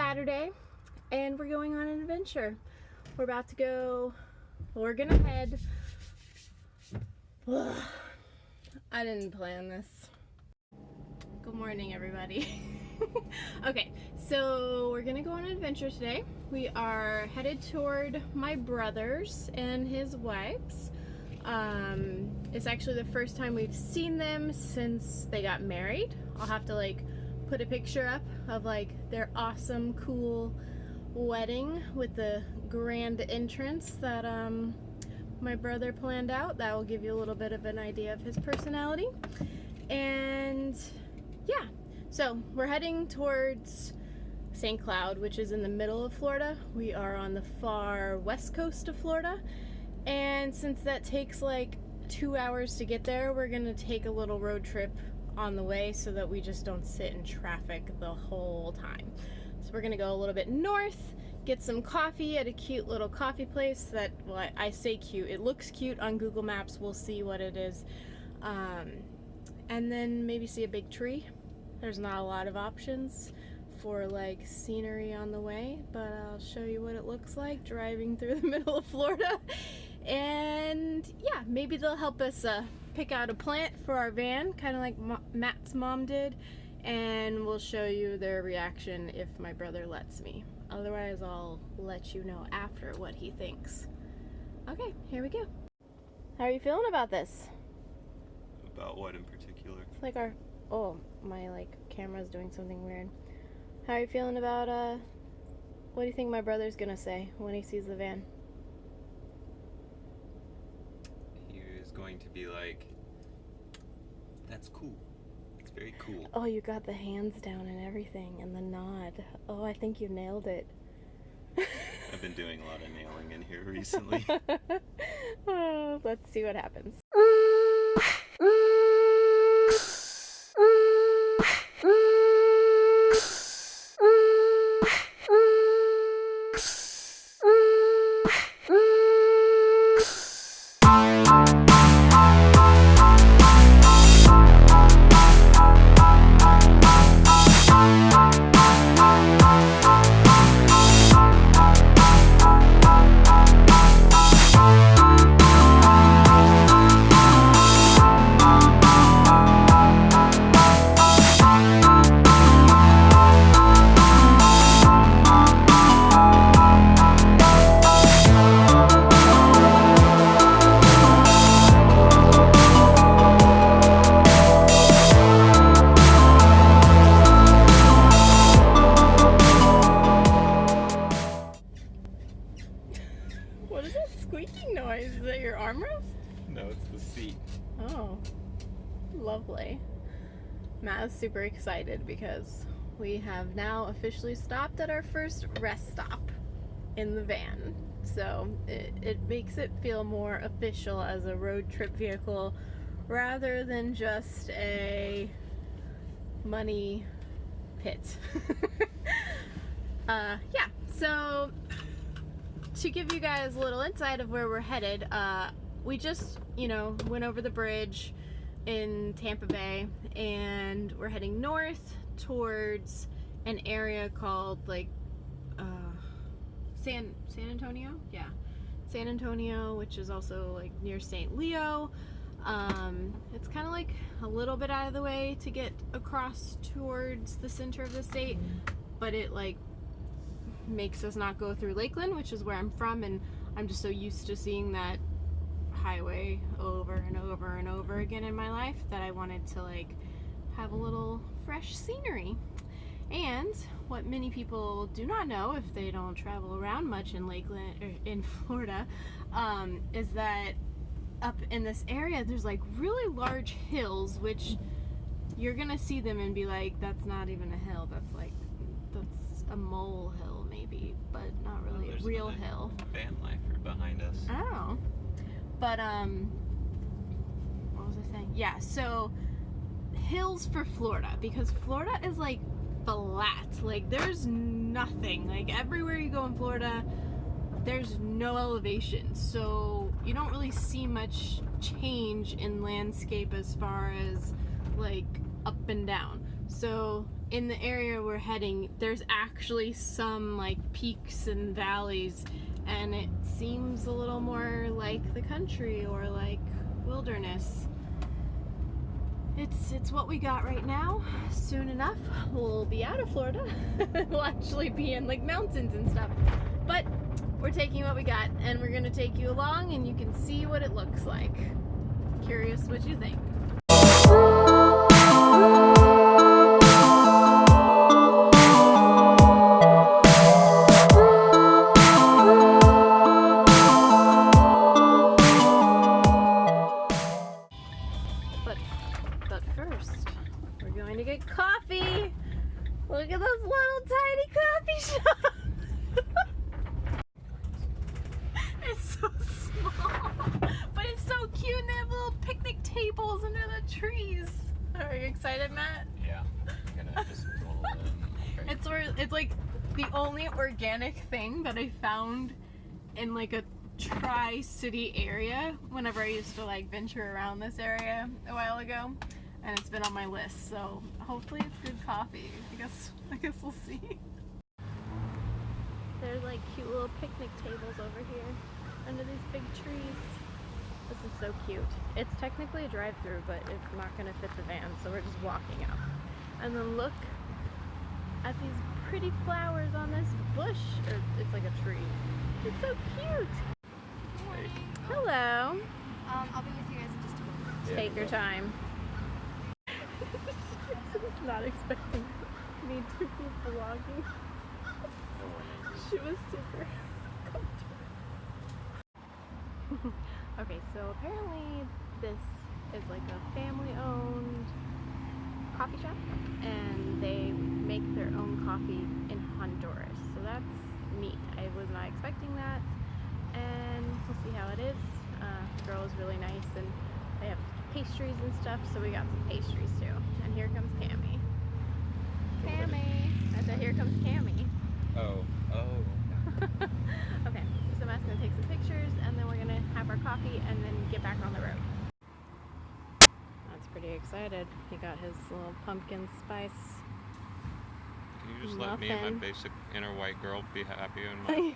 Saturday and we're going on an adventure. We're about to go, we're gonna head, I didn't plan this. Good morning, everybody. Okay, so we're gonna go on an adventure today. We are headed toward my brother's and his wife's. It's actually the first time we've seen them since they got married. I'll have to like put a picture up of like their awesome, cool wedding with the grand entrance that my brother planned out. That will give you a little bit of an idea of his personality. And yeah, so we're heading towards St. Cloud, which is in the middle of Florida. We are on the far west coast of Florida, and since that takes like 2 hours to get there, we're gonna take a little road trip on the way so that we just don't sit in traffic the whole time. So we're gonna go a little bit north, get some coffee at a cute little coffee place that, well, I say cute, it looks cute on Google Maps, we'll see what it is, and then maybe see a big tree. There's not a lot of options for like scenery on the way, but I'll show you what it looks like driving through the middle of Florida. And yeah, maybe they'll help us pick out a plant for our van, kind of like Matt's mom did, and we'll show you their reaction if my brother lets me. Otherwise, I'll let you know after what he thinks. Okay, here we go. How are you feeling about this? About what in particular? It's like our, oh, my like camera's doing something weird. How are you feeling about what do you think my brother's gonna say when he sees the van? Going to be like, that's cool, it's very cool. Oh, you got the hands down and everything and the nod. Oh, I think you nailed it. I've been doing a lot of nailing in here recently. Oh, let's see what happens. What is that squeaking noise? Is that your armrest? No, it's the seat. Oh, lovely. Matt is super excited because we have now officially stopped at our first rest stop in the van. So it makes it feel more official as a road trip vehicle rather than just a money pit. Yeah, so to give you guys a little insight of where we're headed, we just, went over the bridge in Tampa Bay, and we're heading north towards an area called like San Antonio? Yeah, San Antonio, which is also like near St. Leo. It's kind of like a little bit out of the way to get across towards the center of the state, but it like makes us not go through Lakeland, which is where I'm from, and I'm just so used to seeing that highway over and over and over again in my life that I wanted to like have a little fresh scenery. And what many people do not know, if they don't travel around much in Lakeland or in Florida, is that up in this area there's like really large hills, which you're gonna see them and be like, that's not even a hill, that's a molehill maybe, but not really a real hill. Van lifer behind us. Oh, but what was I saying? Yeah, so hills for Florida, because Florida is like flat, like there's nothing, like everywhere you go in Florida there's no elevation, so you don't really see much change in landscape as far as like up and down. So in the area we're heading, there's actually some like peaks and valleys, and it seems a little more like the country or like wilderness. It's what we got right now. Soon enough, we'll be out of Florida. We'll actually be in like mountains and stuff. But we're taking what we got, and we're gonna take you along, and you can see what it looks like. Curious what you think. But first, we're going to get coffee. Look at those little tiny coffee shops. It's so small, but it's so cute, and they have little picnic tables under the trees. Are you excited, Matt? Yeah. I'm gonna just pull in. It's like the only organic thing that I found in like a tri-city area whenever I used to like venture around this area a while ago, and it's been on my list, so hopefully it's good coffee. I guess we'll see. There's like cute little picnic tables over here under these big trees. This is so cute. It's technically a drive-through, but it's not gonna fit the van, so we're just walking out. And then look at these pretty flowers on this bush, or it's like a tree. It's so cute. Hello. I'll be with you guys in just a moment. Yeah, Take your time. I was not expecting me to be vlogging. She was super comfortable. Okay, so apparently this is like a family-owned coffee shop, and they make their own coffee in Honduras. So that's neat. I was not expecting that, and we'll see how it is. The girl is really nice, and they have pastries and stuff, so we got some pastries too. And here comes Cammy. Cammy! I said, here comes Cammy. Oh. Okay, so Matt's gonna take some pictures, and then we're gonna have our coffee and then get back on the road. That's pretty excited. He got his little pumpkin spice. Can you just let me and my basic inner white girl be happy in my...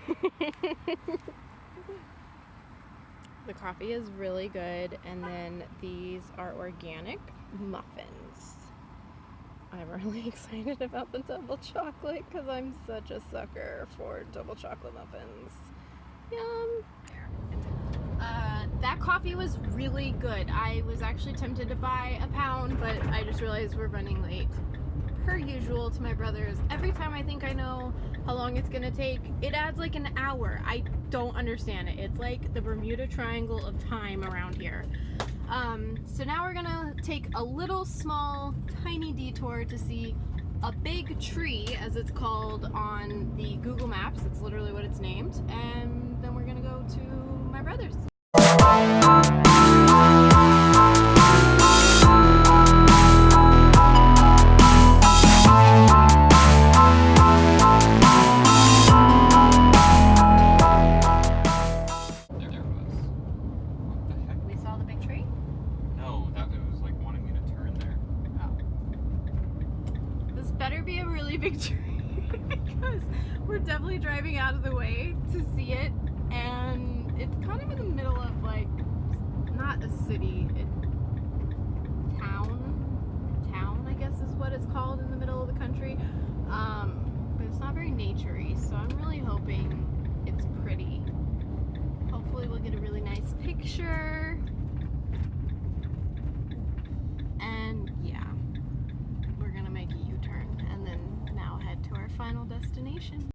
The coffee is really good, and then these are organic muffins. I'm really excited about the double chocolate because I'm such a sucker for double chocolate muffins. Yum! That coffee was really good. I was actually tempted to buy a pound, but I just realized we're running late. Per usual to my brothers, every time I think I know how long it's gonna take, it adds like an hour. I don't understand it. It's like the Bermuda Triangle of time around here. So now we're gonna take a little small tiny detour to see a big tree, as it's called on the Google Maps. It's literally what it's named, and then we're gonna go to my brother's. Big tree because we're definitely driving out of the way to see it, and it's kind of in the middle of like not a city, town I guess is what it's called, in the middle of the country, but it's not very naturey, so I'm really hoping it's pretty. Hopefully we'll get a really nice picture, and yeah, we're gonna make a U-turn and then now head to our final destination.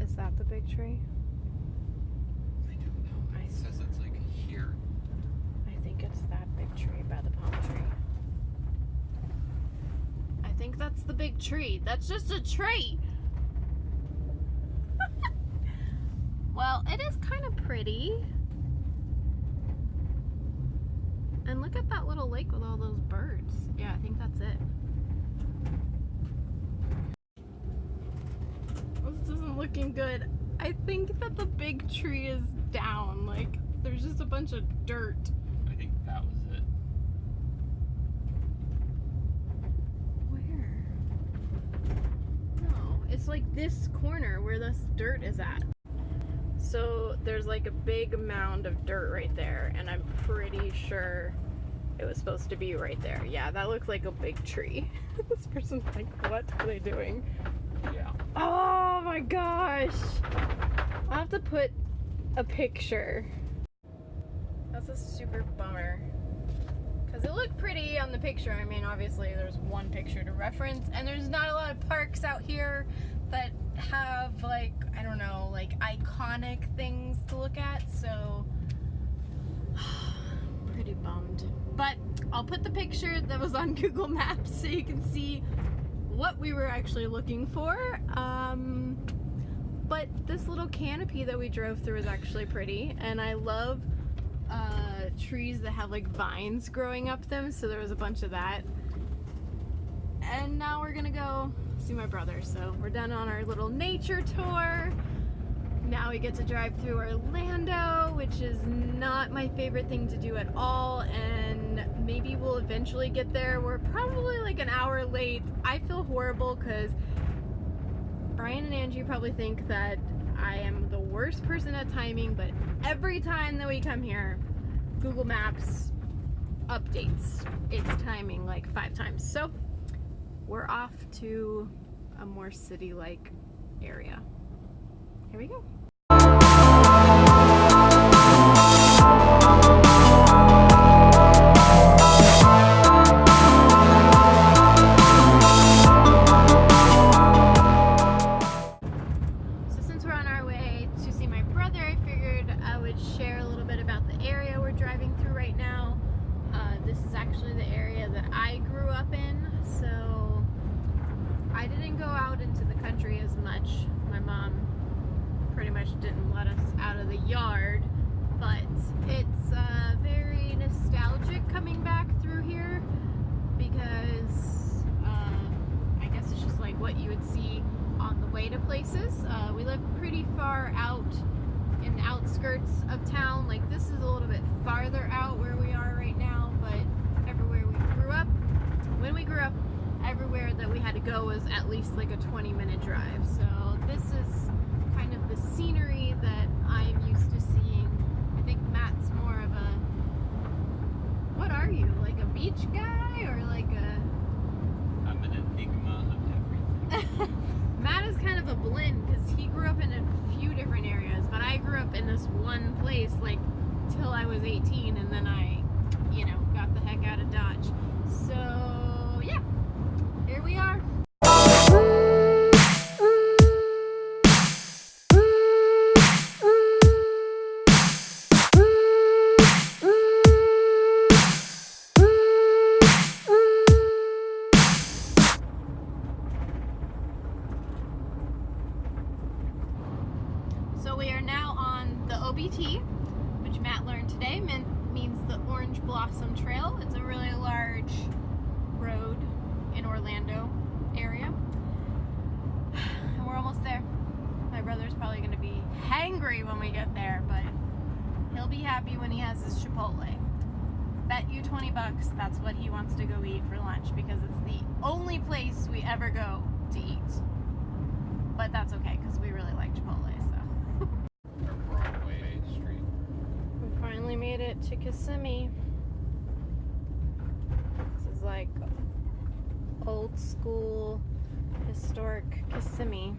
Is that the big tree? I don't know. It says it's like here. I think it's that big tree by the palm tree. I think that's the big tree. That's just a tree. Well, it is kind of pretty. And look at that little lake with all those birds. Yeah, I think that's it. looking good. I think that the big tree is down. Like, there's just a bunch of dirt. I think that was it. Where? No, it's like this corner where this dirt is at. So there's like a big mound of dirt right there, and I'm pretty sure it was supposed to be right there. Yeah, that looks like a big tree. This person's like, what are they doing? Yeah. Oh my gosh! I'll have to put a picture. That's a super bummer. Because it looked pretty on the picture. I mean, obviously there's one picture to reference, and there's not a lot of parks out here that have, like, I don't know, like iconic things to look at, so pretty bummed. But I'll put the picture that was on Google Maps so you can see what we were actually looking for. But this little canopy that we drove through is actually pretty, and I love trees that have like vines growing up them, so there was a bunch of that. And now we're gonna go see my brother, so we're done on our little nature tour. Now we get to drive through Orlando, which is not my favorite thing to do at all, and maybe we'll eventually get there. We're probably like an hour late. I feel horrible because Brian and Angie probably think that I am the worst person at timing, but every time that we come here, Google Maps updates its timing like 5 times. So we're off to a more city-like area. Here we go. So since we're on our way to see my brother, I figured I would share a little bit about the area we're driving through right now. This is actually the area that I grew up in, so I didn't go out into the country as much. My mom pretty much didn't let us out of the yard, but it's very nostalgic coming back through here because I guess it's just like what you would see on the way to places. We live pretty far out in the outskirts of town. Like, this is a little bit farther out where we are right now, but everywhere we grew up, when we grew up, everywhere that we had to go was at least like a 20-minute drive. So this is kind of the scenery that I'm used to seeing. I think Matt's more of a, what are you, like a beach guy or like a... I'm an enigma of everything. Matt is kind of a blend because he grew up in a few different areas, but I grew up in this one place like till I was 18, and then I, you know, got the heck out of Dodge. So yeah, here we are. So we are now on the OBT, which Matt learned today means the Orange Blossom Trail. It's a really large road in Orlando area. And we're almost there. My brother's probably going to be hangry when we get there, but he'll be happy when he has his Chipotle. Bet you $20 that's what he wants to go eat for lunch, because it's the only place we ever go to eat. But that's okay, because we really like Chipotle, so. Broadway Street. We finally made it to Kissimmee. This is like old school, historic Kissimmee.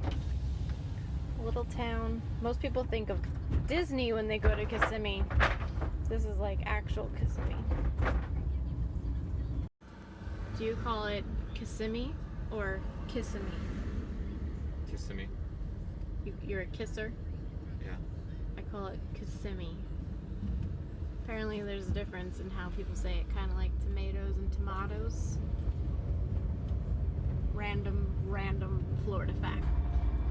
Little town. Most people think of Disney when they go to Kissimmee. This is like actual Kissimmee. Do you call it Kissimmee or Kissimmee? Kissimmee. You're a kisser? Yeah. I call it Kissimmee. Apparently there's a difference in how people say it, kind of like tomatoes and tomatoes. Random Florida fact.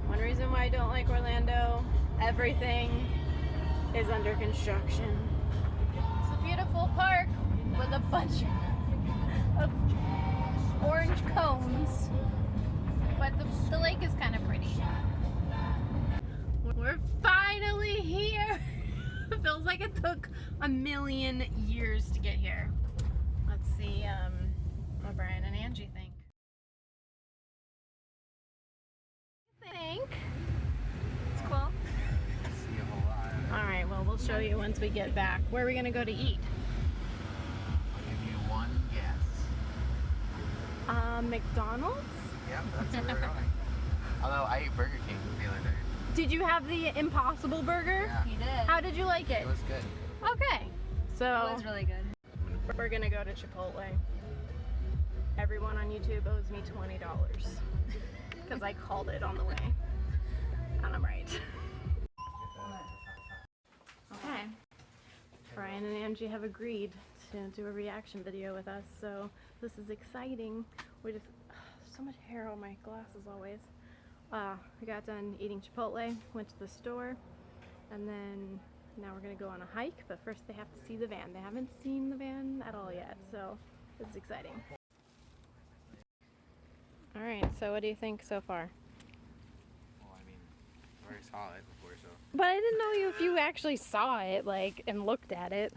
One reason why I don't like Orlando, everything is under construction. It's a beautiful park with a bunch of orange cones, but the lake is kind of pretty. a million years to get here. Let's see what Brian and Angie think. It's cool. See a whole lot of it. All right, well, we'll show you once we get back. Where are we gonna go to eat? I'll give you one guess. McDonald's? Yep, that's where we're going. Although I ate Burger King the other day. Did you have the Impossible Burger? Yeah. He did. How did you like it? It was good. Okay, so It was really good. we're gonna go to Chipotle. Everyone on YouTube owes me $20 because I called it on the way, and I'm right. Okay, Brian and Angie have agreed to do a reaction video with us, so this is exciting. We just so much hair on my glasses always. We got done eating Chipotle, went to the store, and then now we're gonna go on a hike, but first they have to see the van. They haven't seen the van at all yet, so this is exciting. All right, so what do you think so far? Well, I mean, I already saw it before, so. But I didn't know if you actually saw it, like, and looked at it.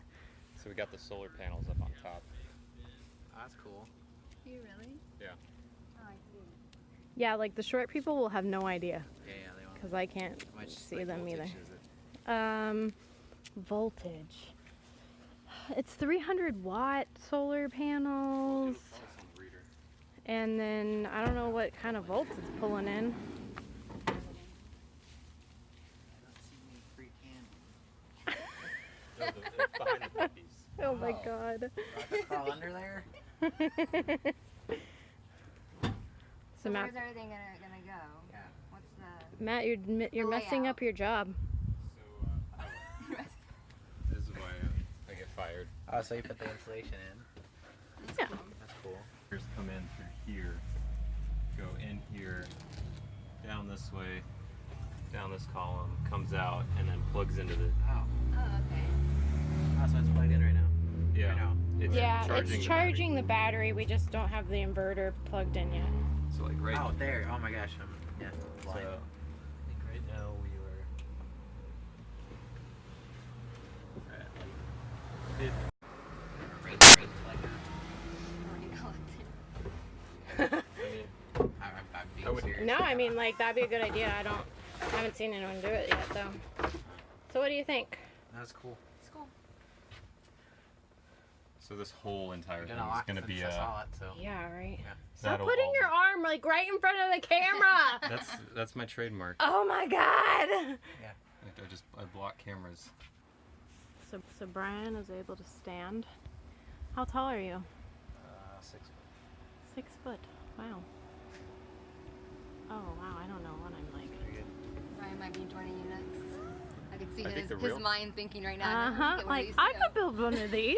So we got the solar panels up on top. That's cool. You really? Yeah. Oh, I see. Yeah, like the short people will have no idea Yeah, they want. because I can't How much see like, them voltage either. is it? Voltage. It's 300-watt solar panels, and then I don't know what kind of volts it's pulling in. I don't see any free candy. It's behind the puppies. Oh my Oh. god. Do I have to crawl under there? So Matt, Where's everything gonna go? Yeah. What's the... Matt, you're messing layout? up your job. So, this is why I get fired. Oh, so you put the insulation in. Yeah. That's cool. Here's come in through here, go in here, down this way, down this column, comes out, and then plugs into the. Oh. Oh, okay. Oh, so it's plugged in right now. Yeah. Right now. It's Yeah, charging it's the charging the battery. We just don't have the inverter plugged in yet. battery. So like right. Oh, there. Oh my gosh. Yeah. So, Blind. I think right now we are at like I'm being serious. No, I mean, like, that'd be a good idea. I haven't seen anyone do it yet, though. So what do you think? That's cool. It's cool. So this whole entire thing Gonna is lock gonna since be I a. saw it, so. Yeah, right. Yeah. Stop That'll putting all your be- arm, like, right in front of the camera! That's my trademark. Oh my god! I block cameras. So Brian is able to stand. How tall are you? 6 foot. 6 foot. Wow. Oh wow, I don't know what I'm like. Pretty good. Ryan might be joining you next. I could see I think his, the his real- mind thinking right now. Uh-huh. Like, I could build one of these.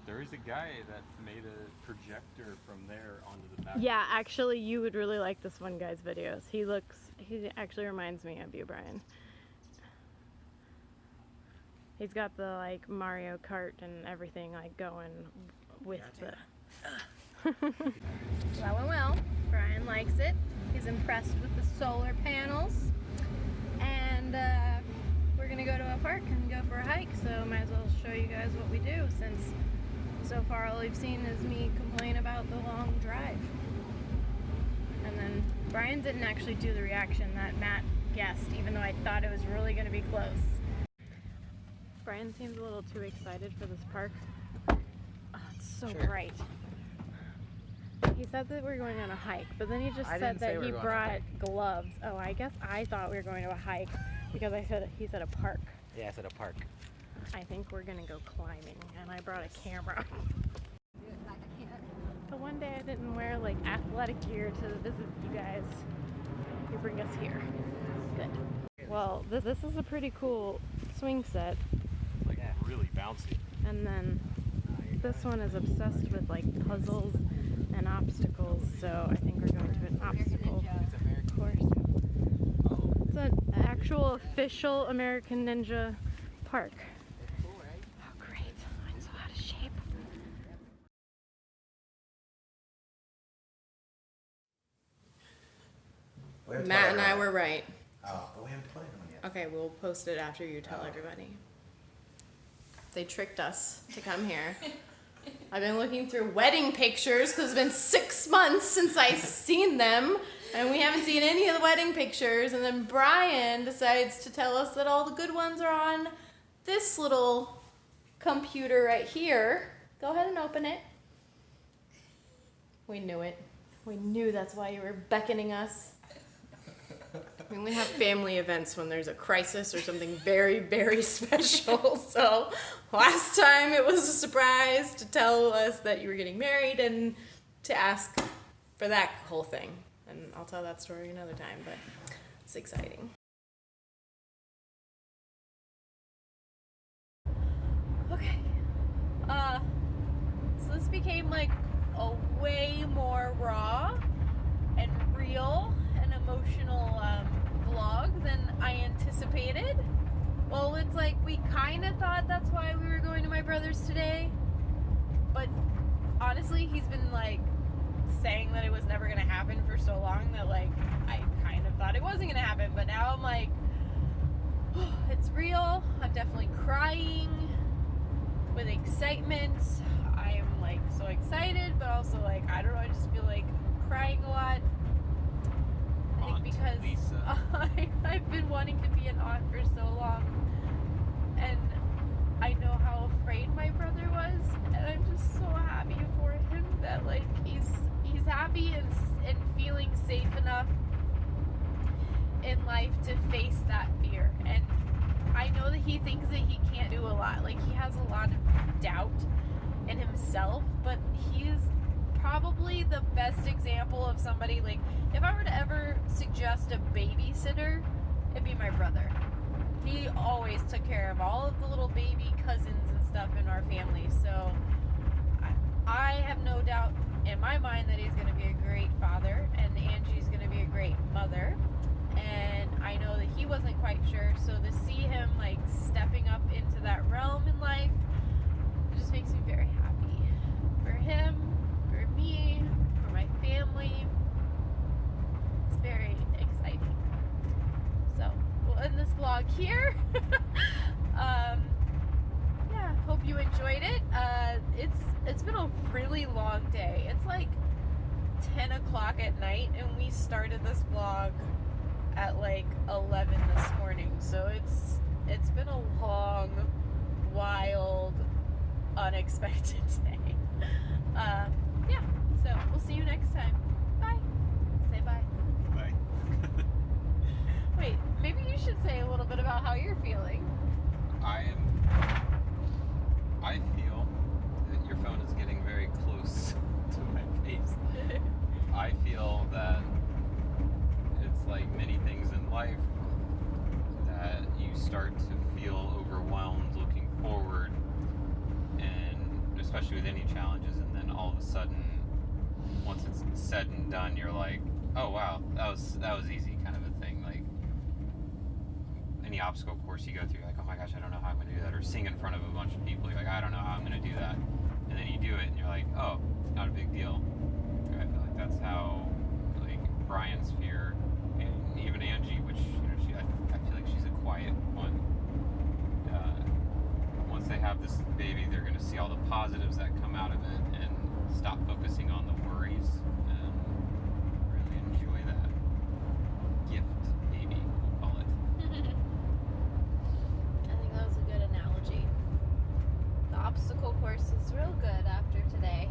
There is a guy that made a projector from there onto the back. Yeah, actually, you would really like this one guy's videos. He actually reminds me of you, Brian. He's got the, like, Mario Kart and everything, like, going with the... That went well. Brian likes it. He's impressed with the solar panels. And we're gonna go to a park and go for a hike, so might as well show you guys what we do, since so far all we've seen is me complain about the long drive. And then Brian didn't actually do the reaction that Matt guessed, even though I thought it was really gonna be close. Brian seems a little too excited for this park. Oh, it's so Sure. bright. He said that we're going on a hike, but then he just I said didn't say that we he were going on a brought hike. gloves. Oh, I guess I thought we were going to a hike because he said a park. Yeah, it's at a park. I think we're gonna go climbing, and I brought a camera. I can't. The one day I didn't wear like athletic gear to visit you guys. You bring us here. Good. Well, this is a pretty cool swing set, Like really bouncy. and then this one is obsessed with like puzzles and obstacles. So I think we're going to an obstacle It's American. course. It's an actual official American Ninja park. Cool, right? Oh, great. I'm so out of shape. Matt and I were right. Oh, but we haven't played one yet. Okay, we'll post it after you tell everybody. They tricked us to come here. I've been looking through wedding pictures because it's been 6 months since I've seen them, and we haven't seen any of the wedding pictures. And then Brian decides to tell us that all the good ones are on this little computer right here. Go ahead and open it. We knew it. We knew that's why you were beckoning us. We only have family events when there's a crisis or something very, very special. So last time it was a surprise to tell us that you were getting married and to ask for that whole thing. And I'll tell that story another time, but it's exciting. Okay. So this became like a way more raw and real and emotional vlog than I anticipated. Well, it's like we kind of thought that's why we were going to my brother's today, but honestly he's been like saying that it was never gonna happen for so long that like I kind of thought it wasn't gonna happen, but now I'm like, oh, it's real. I'm definitely crying with excitement. I am like so excited, but also like I don't know, I just feel like I'm crying a lot. I think because I've been wanting to be an aunt for so long, and I know how afraid my brother was, and I'm just so happy for him that like he's happy and feeling safe enough in life to face that fear. And I know that he thinks that he can't do a lot. Like he has a lot of doubt in himself, but he is probably the best example of somebody, like if I were to ever suggest a babysitter, it'd be my brother. He always took care of all of the little baby cousins and stuff in our family, so I have no doubt in my mind that he's going to be a great father, and Angie's going to be a great mother. And I know that he wasn't quite sure, so to see him like stepping up into that realm in life, it just makes me very happy for him, for me, for my family. It's very exciting. So we'll end this vlog here. Yeah, hope you enjoyed it. It's been a really long day. It's like 10 o'clock at night, and we started this vlog at like 11 this morning. So it's been a long, wild, unexpected day. Yeah, so we'll see you next time. Bye. Say bye. Bye. Wait, maybe you should say a little bit about how you're feeling. I feel that your phone is getting very close to my face. I feel that it's like many things in life that you start to feel overwhelmed looking forward, and especially with any challenges, and then all of a sudden once it's said and done you're like, oh wow, that was easy, kind of a thing. Like any obstacle course you go through, you're like, oh my gosh, I don't know how I'm gonna do that. Or sing in front of a bunch of people, you're like, I don't know how I'm gonna do that. And then you do it and you're like, oh, not a big deal. I feel like that's how like Brian's fear, and even Angie, which I feel like she's a quiet one. Once they have this baby, they're gonna see all the positives that come out of it and stop focusing on the worries and really enjoy that gift baby, we'll call it. I think that was a good analogy. The obstacle course is real good after today.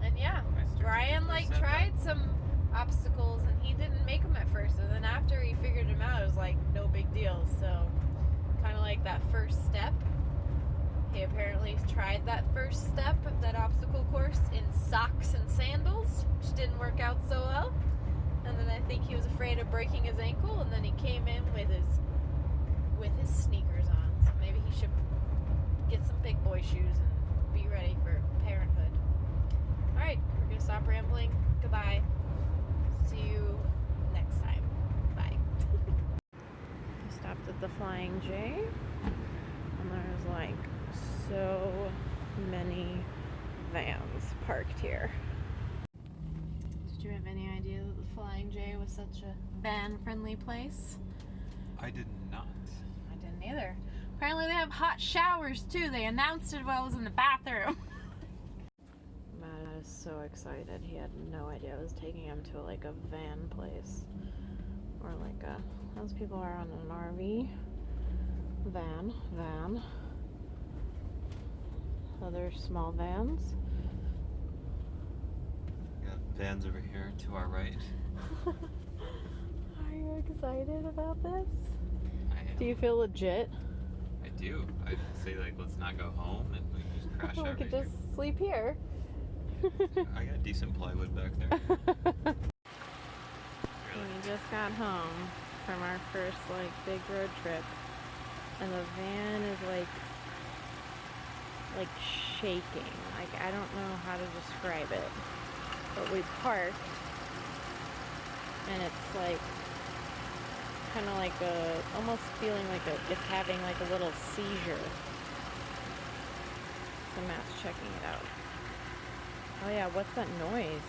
And yeah, Brian like tried some obstacles and he didn't make them at first, and then after he figured them out, it was like no big deal. So kind of like that first step. He apparently tried that first step of that obstacle course in socks and sandals, which didn't work out so well. And then I think he was afraid of breaking his ankle, and then he came in with his sneakers on. So maybe he should get some big boy shoes and be ready for parenthood. All right, we're gonna stop rambling. Goodbye. See you next time. Bye. Stopped at the Flying J, and there's like so many vans parked here. Did you have any idea that the Flying J was such a van-friendly place? I didn't not. I didn't either. Apparently they have hot showers too. They announced it while I was in the bathroom. Matt is so excited. He had no idea I was taking him to like a van place. Or like a, those people are on an RV. Van. So there's small vans. Got vans over here to our right. Are you excited about this? I am. Do you feel legit? I do. I'd say like let's not go home and we can just crash We over could here. just sleep here. I got decent plywood back there. We just got home from our first like big road trip, and the van is like shaking. Like I don't know how to describe it, but we parked, and it's like kind of like almost feeling like it's having like a little seizure. So Matt's checking it out. Oh yeah, what's that noise?